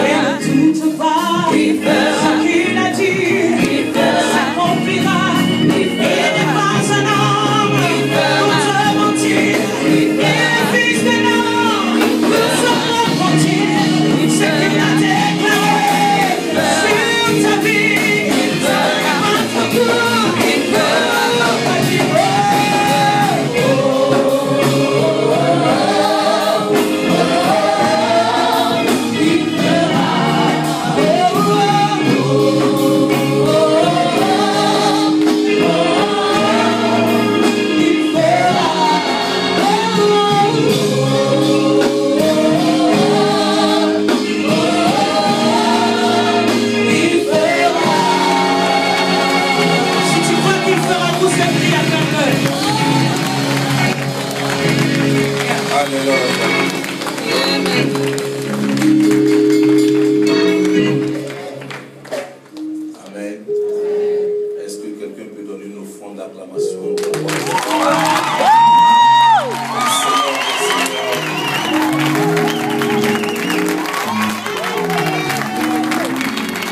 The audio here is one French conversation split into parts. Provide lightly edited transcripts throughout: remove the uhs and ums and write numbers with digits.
Et tout va, ce qu'il a dit, s'accomplira. Il n'est pas un homme pour te mentir. Il est fils de l'homme pour se repentir. Ce qu'il a déclaré sur ta vie, il fera votre coup. Il fera votre coup. Amen. Est-ce que quelqu'un peut donner une offrande d'acclamation?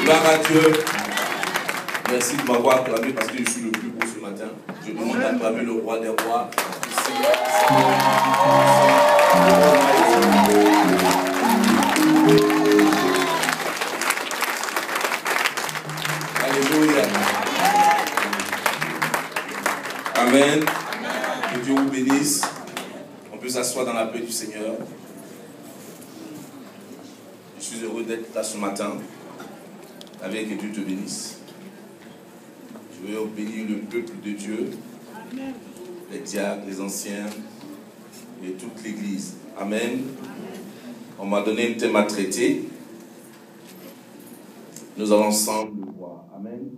Gloire à Dieu. Merci de m'avoir acclamé parce que je suis le plus beau ce matin. Je demande d'acclamer le roi des rois. Alléluia. Amen. Que Dieu vous bénisse. On peut s'asseoir dans la paix du Seigneur. Je suis heureux d'être là ce matin. Avec que Dieu te bénisse. Je veux bénir le peuple de Dieu. Les diacres, les anciens et toute l'église. Amen. On m'a donné un thème à traiter. Nous allons ensemble le voir. Amen.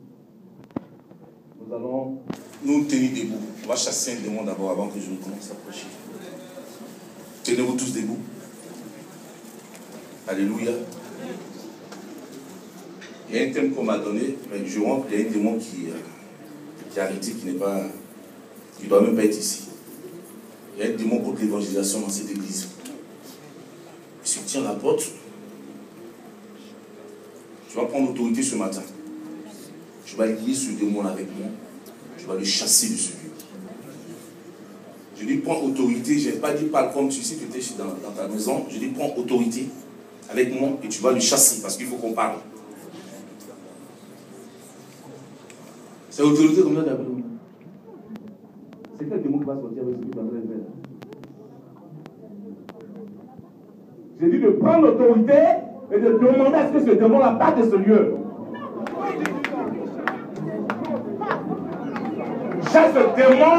Nous allons nous tenir debout. On va chasser un démon d'abord avant que je ne commence à prêcher. Tenez-vous tous debout. Alléluia. Il y a un thème qu'on m'a donné, mais je vois qu'il y a un démon qui a arrêté, qui n'est pas... Il ne doit même pas être ici. Il y a un démon contre l'évangélisation dans cette église. Si tu tiens la porte, tu vas prendre l'autorité ce matin. Tu vas lier ce démon avec moi. Tu vas le chasser de ce lieu. Je dis prends autorité. Je n'ai pas dit parle comme tu sais que tu étais dans ta maison. Je dis prends autorité avec moi et tu vas le chasser parce qu'il faut qu'on parle. C'est autorité comme ça d'après nous. C'est quel démon qui va sortir avec celui qui va faire le faire? J'ai dit de prendre l'autorité et de demander à ce que ce démon-là parte de ce lieu. Chasse ce démon.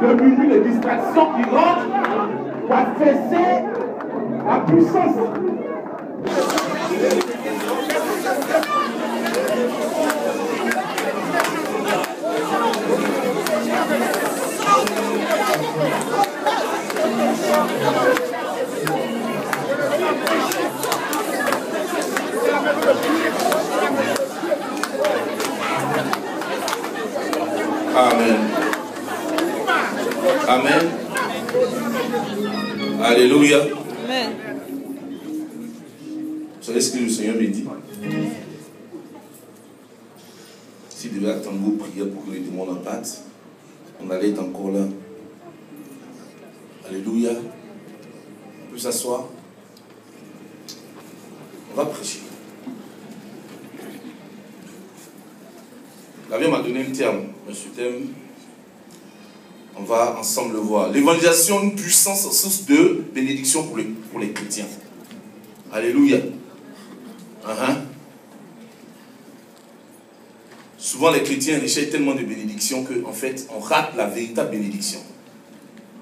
Le but de distraction qui rentre va cesser la puissance. Amen. Amen. Alléluia. Amen. Vous savez ce que le Seigneur me dit? S'il devait attendre vos prières pour que les démons en partent, on allait être encore là. Alléluia. On peut s'asseoir. On va prêcher. La vie m'a donné un terme. Ce thème, on va ensemble le voir. L'évangélisation, une puissance source de bénédiction pour les chrétiens. Alléluia. Souvent les chrétiens recherchent tellement de bénédictions qu'en fait on rate la véritable bénédiction.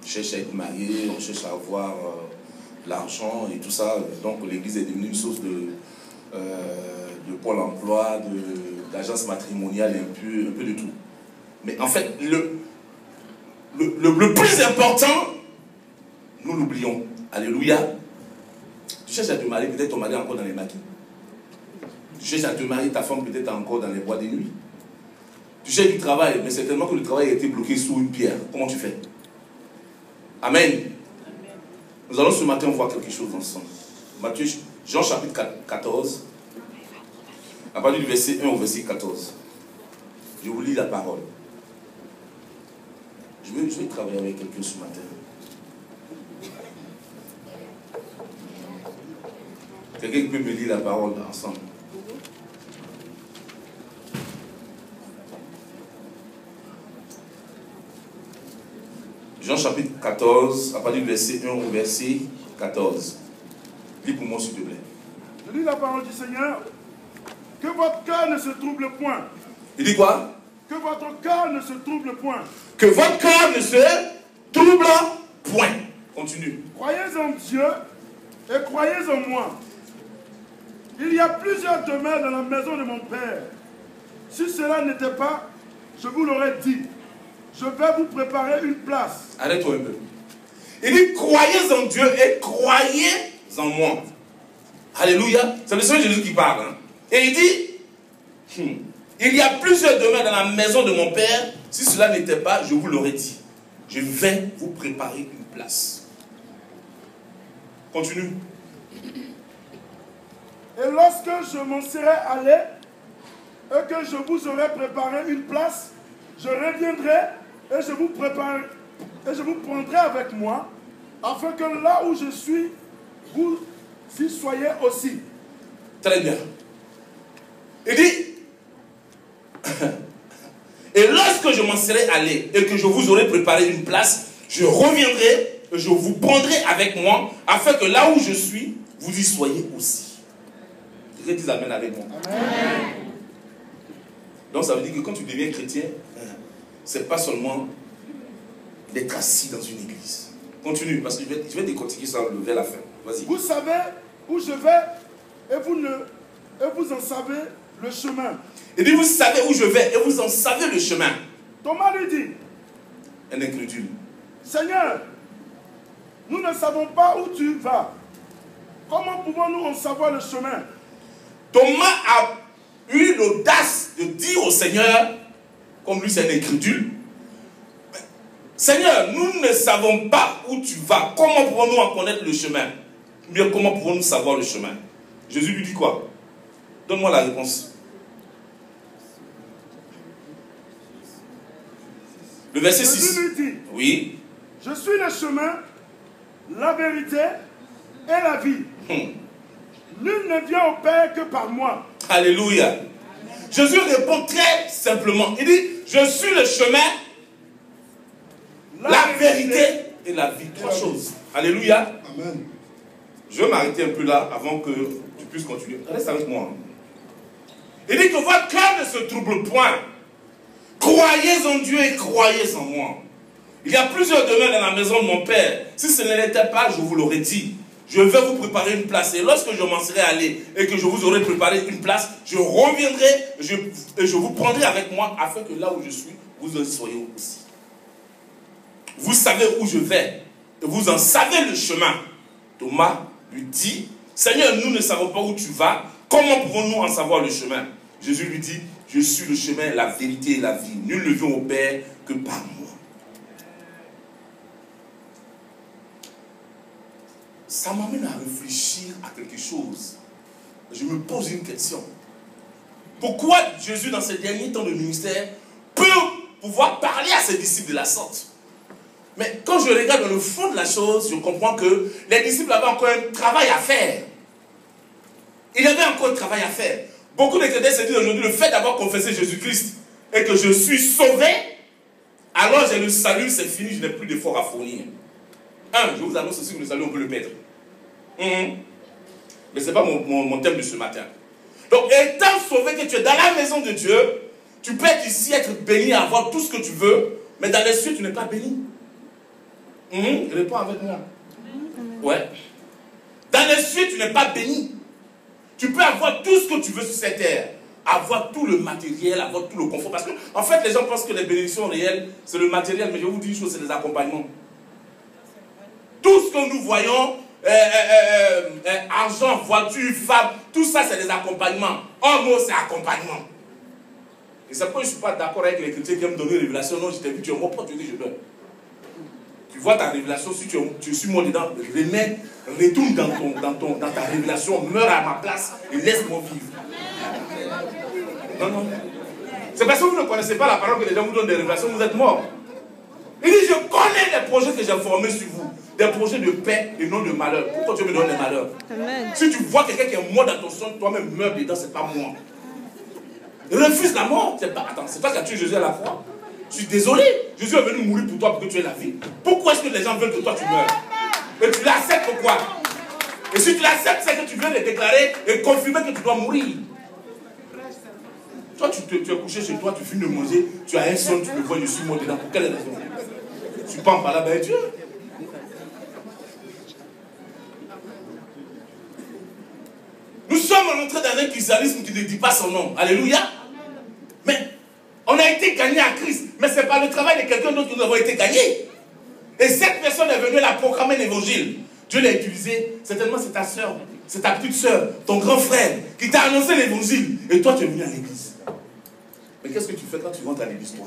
On cherche à être marié, on cherche à avoir l'argent et tout ça. Donc l'église est devenue une source de pôle emploi, d'agence matrimoniale et un peu de tout. Mais en fait, le plus important, nous l'oublions. Alléluia. Tu cherches à te marier, peut-être ton mari est encore dans les maquis. Tu cherches à te marier, ta femme peut-être encore dans les bois de nuit. Tu cherches du travail, mais certainement que le travail a été bloqué sous une pierre. Comment tu fais? Amen. Nous allons ce matin voir quelque chose ensemble. Matthieu, Jean chapitre 14, à partir du verset 1 au verset 14. Je vous lis la parole. Je vais travailler avec quelqu'un ce matin. Quelqu'un qui peut me lire la parole ensemble. Jean chapitre 14, à partir du verset 1 au verset 14. Lis pour moi s'il te plaît. Je lis la parole du Seigneur. Que votre cœur ne se trouble point. Il dit quoi? Que votre cœur ne se trouble point. Que votre cœur ne se trouble point. Continue. Croyez en Dieu et croyez en moi. Il y a plusieurs demeures dans la maison de mon Père. Si cela n'était pas, je vous l'aurais dit. Je vais vous préparer une place. Arrête-toi un peu. Il dit, croyez en Dieu et croyez en moi. Alléluia. C'est le Seigneur Jésus qui parle. Hein. Et il dit, il y a plusieurs demeures dans la maison de mon Père. Si cela n'était pas, je vous l'aurais dit. Je vais vous préparer une place. Continue. Et lorsque je m'en serai allé et que je vous aurai préparé une place, je reviendrai et je vous prendrai avec moi, afin que là où je suis, vous y soyez aussi. Très bien. Il dit, et lorsque je m'en serai allé et que je vous aurai préparé une place, je reviendrai et je vous prendrai avec moi, afin que là où je suis, vous y soyez aussi. Je dis amen avec moi. Amen. Donc ça veut dire que quand tu deviens chrétien, c'est pas seulement d'être assis dans une église. Continue, parce que je vais décortiquer ça vers la fin. Vas-y. Vous savez où je vais et vous en savez le chemin. Il dit, vous savez où je vais et vous en savez le chemin. Thomas lui dit, un incrédule, Seigneur, nous ne savons pas où tu vas. Comment pouvons-nous en savoir le chemin? Thomas a eu l'audace de dire au Seigneur, comme lui c'est un incrédule, Seigneur, nous ne savons pas où tu vas. Comment pouvons-nous en connaître le chemin? Bien, comment pouvons-nous savoir le chemin? Jésus lui dit quoi? Donne-moi la réponse. Le verset 6. Jésus lui dit, oui. Je suis le chemin, la vérité et la vie. Nul ne vient au Père que par moi. Alléluia. Jésus répond très simplement. Il dit, je suis le chemin, la vérité et la vie. Trois choses. Alléluia. Amen. Je vais m'arrêter un peu là avant que tu puisses continuer. Reste avec moi. Il dit que votre cœur ne se trouble point. Croyez en Dieu et croyez en moi. Il y a plusieurs demeures dans la maison de mon Père. Si ce n'était pas, je vous l'aurais dit. Je vais vous préparer une place. Et lorsque je m'en serai allé et que je vous aurai préparé une place, je reviendrai et je vous prendrai avec moi afin que là où je suis, vous en soyez aussi. Vous savez où je vais et vous en savez le chemin. Thomas lui dit, Seigneur, nous ne savons pas où tu vas. Comment pouvons-nous en savoir le chemin? Jésus lui dit, je suis le chemin, la vérité et la vie. Nul ne vient au Père que par moi. Ça m'amène à réfléchir à quelque chose. Je me pose une question. Pourquoi Jésus, dans ces derniers temps de ministère, peut pouvoir parler à ses disciples de la sorte? Mais quand je regarde dans le fond de la chose, je comprends que les disciples avaient encore un travail à faire. Il y avait encore un travail à faire. Beaucoup de chrétiens se disent aujourd'hui, le fait d'avoir confessé Jésus-Christ et que je suis sauvé, alors j'ai le salut, c'est fini, je n'ai plus d'efforts à fournir. Je vous annonce aussi que le salut, on peut le perdre. Mais ce n'est pas mon thème de ce matin. Donc, étant sauvé que tu es dans la maison de Dieu, tu peux être ici, être béni, avoir tout ce que tu veux, mais dans les cieux, tu n'es pas béni. Réponds avec moi. Ouais. Dans les cieux, tu n'es pas béni. Tu peux avoir tout ce que tu veux sur cette terre. Avoir tout le matériel, avoir tout le confort. Parce que, en fait, les gens pensent que les bénédictions réelles, c'est le matériel. Mais je vous dis une chose, c'est les accompagnements. Tout ce que nous voyons, argent, voiture, femme, tout ça, c'est des accompagnements. En gros, c'est accompagnement. Et c'est pourquoi je ne suis pas d'accord avec les chrétiens qui aiment donner une révélation. Non, je t'ai vu, tu es mort, pourquoi tu dis que je meurs? Tu vois ta révélation, si tu suis mort dedans, retourne dans ta révélation, meurs à ma place et laisse-moi vivre. Non, non. C'est parce que vous ne connaissez pas la parole que les gens vous donnent des révélations, vous êtes morts. Il dit, je connais les projets que j'ai formés sur vous. Des projets de paix et non de malheur. Pourquoi tu me donnes des malheurs? Amen. Si tu vois quelqu'un qui est mort dans ton sang, toi-même meurs dedans, c'est pas moi. Refuse la mort. Attends, c'est toi qui as tué Jésus à la croix. Je suis désolé. Jésus est venu mourir pour toi pour que tu aies la vie. Pourquoi est-ce que les gens veulent que toi tu meurs? Et tu l'acceptes pourquoi? Et si tu l'acceptes, c'est que tu viens de déclarer et confirmer que tu dois mourir. Toi, tu es couché chez toi, tu finis de manger, tu as un son, tu le vois, je suis mort dedans. Pour quelle raison? Tu penses par là, ben Dieu. Nous sommes entrés dans un christianisme qui ne dit pas son nom. Alléluia. Mais on a été gagné à Christ. Mais ce n'est pas le travail de quelqu'un d'autre que nous avons été gagnés. Et cette personne est venue la proclamer l'évangile. Dieu l'a utilisé. Certainement c'est ta soeur, c'est ta petite soeur, ton grand frère qui t'a annoncé l'évangile. Et toi tu es venu à l'église. Mais qu'est-ce que tu fais quand tu rentres à l'église toi?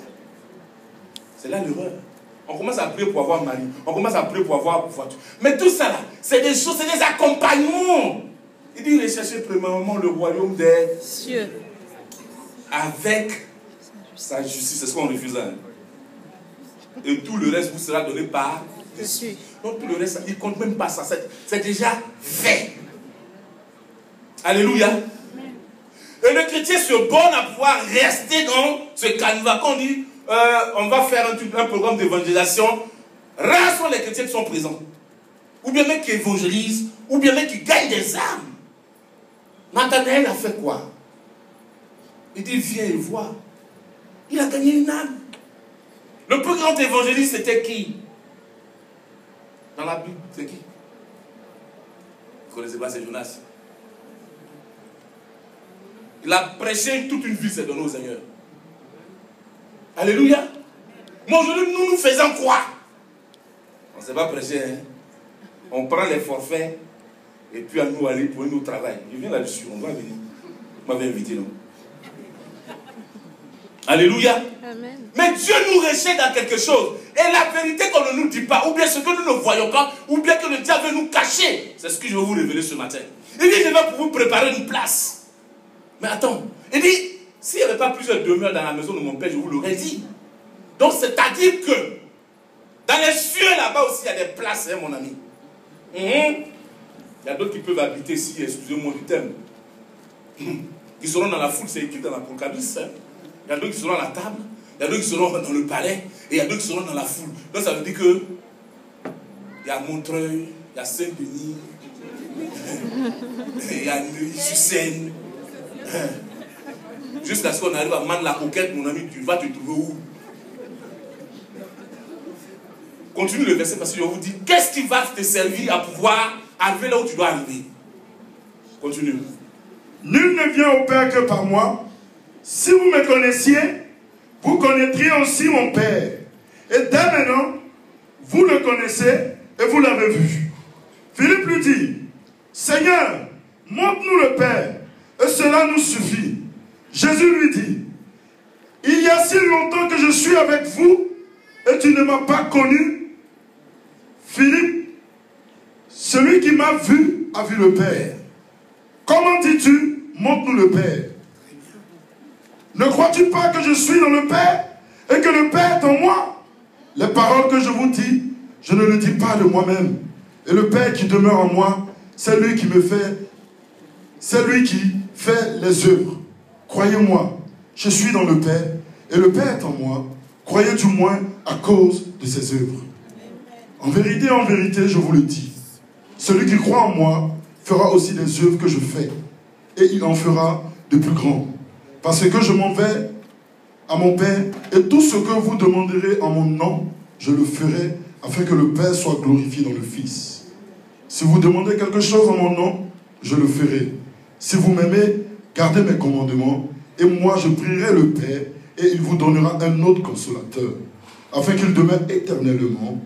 C'est là l'erreur. On commence à prier pour avoir mari. On commence à prier pour avoir voiture. Mais tout ça là, c'est des choses, c'est des accompagnements. Il dit recherchez premièrement le royaume des cieux. Avec sa justice. C'est ce qu'on refuse. Hein? Et tout le reste vous sera donné par dessus. Donc tout le reste, il ne compte même pas ça. C'est déjà fait. Alléluia. Et le chrétien se borne à pouvoir rester dans ce canevas. Quand on dit, on va faire un programme d'évangélisation, rares sont les chrétiens qui sont présents. Ou bien même qui évangélisent, ou bien même qui gagnent des âmes. Nathanaël a fait quoi? Il dit, viens et vois. Il a gagné une âme. Le plus grand évangéliste, c'était qui? Dans la Bible, c'est qui? Vous ne connaissez pas, c'est Jonas. Il a prêché toute une vie, c'est donné au Seigneur. Alléluia. Mais aujourd'hui, nous faisons quoi? On ne sait pas prêcher. Hein? On prend les forfaits et puis à nous aller pour nous travail. Je viens là-dessus, on va venir. Vous m'avez invité, non? Alléluia. Amen. Mais Dieu nous rejette dans quelque chose. Et la vérité qu'on ne nous dit pas, ou bien ce que nous ne voyons pas, ou bien que le diable veut nous cacher, c'est ce que je vais vous révéler ce matin. Il dit, je vais pour vous préparer une place. Mais attends, il dit, s'il n'y avait pas plusieurs demeures dans la maison de mon père, je vous l'aurais dit. Donc c'est-à-dire que, dans les cieux là-bas aussi, il y a des places, hein, mon ami. Il y a d'autres qui peuvent habiter ici, excusez-moi du terme. Qui seront dans la foule, c'est écrit dans l'Apocalypse. Hein. Il y a d'autres qui seront à la table, il y a d'autres qui seront dans le palais, et il y a d'autres qui seront dans la foule. Donc ça veut dire que il y a Montreuil, il y a Saint-Denis, il y a Neuilly-sur-Seine. Jusqu'à ce qu'on arrive à Man-la-Coquette, mon ami, tu vas te trouver où? Continue le verset parce que je vous dis, qu'est-ce qui va te servir à pouvoir arriver là où tu dois arriver? Continue. Nul ne vient au Père que par moi. Si vous me connaissiez, vous connaîtriez aussi mon Père. Et dès maintenant, vous le connaissez et vous l'avez vu. Philippe lui dit, Seigneur, montre-nous le Père, et cela nous suffit. Jésus lui dit, il y a si longtemps que je suis avec vous, et tu ne m'as pas connu. Philippe, celui qui m'a vu a vu le Père. Comment dis-tu, montre-nous le Père? Ne crois-tu pas que je suis dans le Père et que le Père est en moi? Les paroles que je vous dis, je ne les dis pas de moi-même. Et le Père qui demeure en moi, c'est lui qui me fait, c'est lui qui fait les œuvres. Croyez-moi, je suis dans le Père et le Père est en moi. Croyez du moins à cause de ses œuvres. En vérité, je vous le dis, celui qui croit en moi fera aussi des œuvres que je fais et il en fera de plus grands. Parce que je m'en vais à mon Père, et tout ce que vous demanderez en mon nom, je le ferai, afin que le Père soit glorifié dans le Fils. Si vous demandez quelque chose en mon nom, je le ferai. Si vous m'aimez, gardez mes commandements, et moi je prierai le Père, et il vous donnera un autre consolateur, afin qu'il demeure éternellement